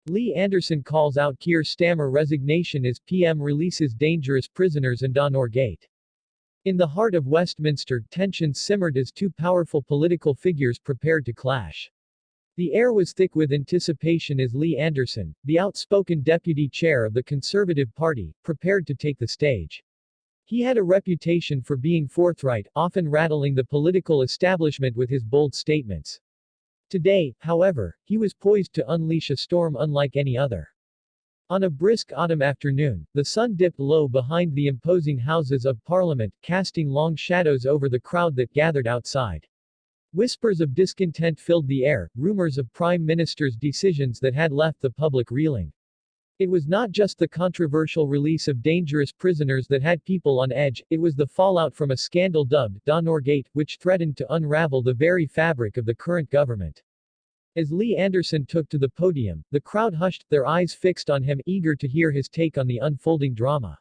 Lee Anderson calls out Kier Starmer resignation as PM releases dangerous prisoners and Donorgate. In the heart of Westminster, tensions simmered as two powerful political figures prepared to clash. The air was thick with anticipation as Lee Anderson, the outspoken deputy chair of the Conservative Party, prepared to take the stage. He had a reputation for being forthright, often rattling the political establishment with his bold statements. Today, however, he was poised to unleash a storm unlike any other. On a brisk autumn afternoon, the sun dipped low behind the imposing Houses of Parliament, casting long shadows over the crowd that gathered outside. Whispers of discontent filled the air, rumors of Prime Minister's decisions that had left the public reeling. It was not just the controversial release of dangerous prisoners that had people on edge, it was the fallout from a scandal dubbed Donorgate, which threatened to unravel the very fabric of the current government. As Lee Anderson took to the podium, the crowd hushed, their eyes fixed on him, eager to hear his take on the unfolding drama.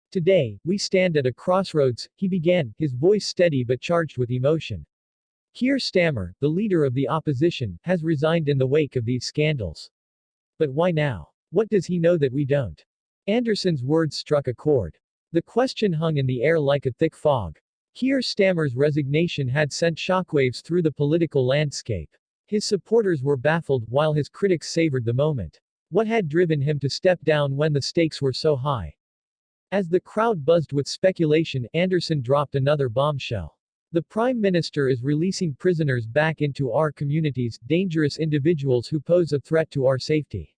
Today, we stand at a crossroads, he began, his voice steady but charged with emotion. Kier Starmer, the leader of the opposition, has resigned in the wake of these scandals. But why now? What does he know that we don't? Anderson's words struck a chord. The question hung in the air like a thick fog. Kier Starmer's resignation had sent shockwaves through the political landscape. His supporters were baffled, while his critics savored the moment. What had driven him to step down when the stakes were so high? As the crowd buzzed with speculation, Anderson dropped another bombshell. The Prime Minister is releasing prisoners back into our communities, dangerous individuals who pose a threat to our safety.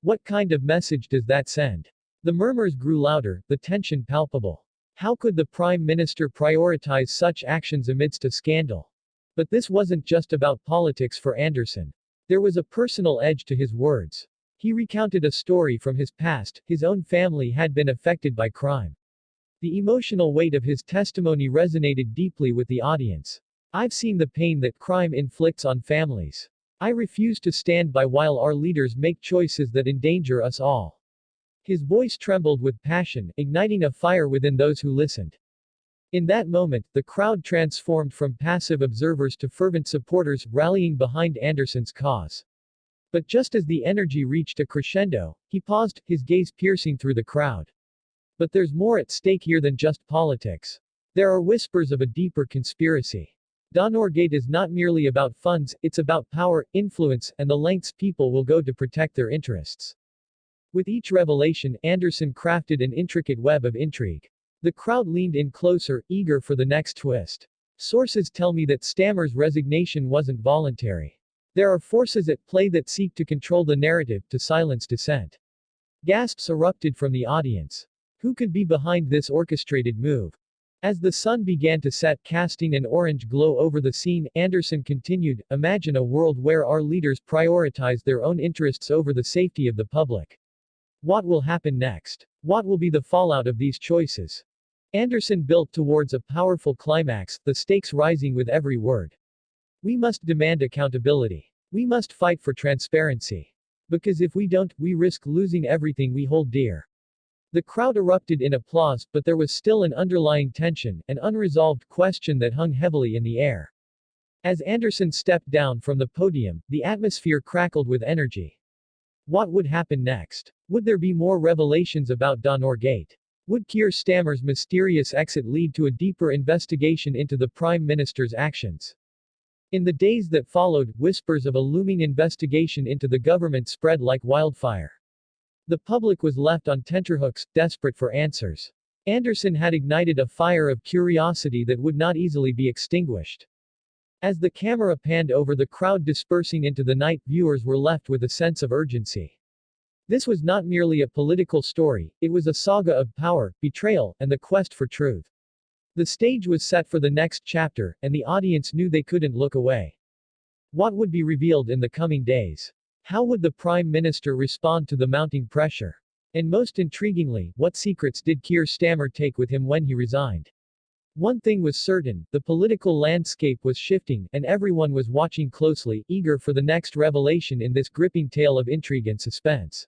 What kind of message does that send? The murmurs grew louder, the tension palpable. How could the Prime Minister prioritize such actions amidst a scandal? But this wasn't just about politics for Anderson. There was a personal edge to his words. He recounted a story from his past, his own family had been affected by crime. The emotional weight of his testimony resonated deeply with the audience. I've seen the pain that crime inflicts on families. I refuse to stand by while our leaders make choices that endanger us all. His voice trembled with passion, igniting a fire within those who listened. In that moment, the crowd transformed from passive observers to fervent supporters, rallying behind Anderson's cause. But just as the energy reached a crescendo, he paused, his gaze piercing through the crowd. But there's more at stake here than just politics. There are whispers of a deeper conspiracy. Donorgate is not merely about funds, it's about power, influence, and the lengths people will go to protect their interests. With each revelation, Anderson crafted an intricate web of intrigue. The crowd leaned in closer, eager for the next twist. Sources tell me that Starmer's resignation wasn't voluntary. There are forces at play that seek to control the narrative, to silence dissent. Gasps erupted from the audience. Who could be behind this orchestrated move? As the sun began to set, casting an orange glow over the scene, Anderson continued, imagine a world where our leaders prioritize their own interests over the safety of the public. What will happen next? What will be the fallout of these choices? Anderson built towards a powerful climax, the stakes rising with every word. We must demand accountability. We must fight for transparency. Because if we don't, we risk losing everything we hold dear. The crowd erupted in applause, but there was still an underlying tension, an unresolved question that hung heavily in the air. As Anderson stepped down from the podium, the atmosphere crackled with energy. What would happen next? Would there be more revelations about Donorgate? Would Kier Starmer's mysterious exit lead to a deeper investigation into the Prime Minister's actions? In the days that followed, whispers of a looming investigation into the government spread like wildfire. The public was left on tenterhooks, desperate for answers. Anderson had ignited a fire of curiosity that would not easily be extinguished. As the camera panned over the crowd dispersing into the night, viewers were left with a sense of urgency. This was not merely a political story, it was a saga of power, betrayal, and the quest for truth. The stage was set for the next chapter, and the audience knew they couldn't look away. What would be revealed in the coming days? How would the Prime Minister respond to the mounting pressure? And most intriguingly, what secrets did Kier Starmer take with him when he resigned? One thing was certain, the political landscape was shifting, and everyone was watching closely, eager for the next revelation in this gripping tale of intrigue and suspense.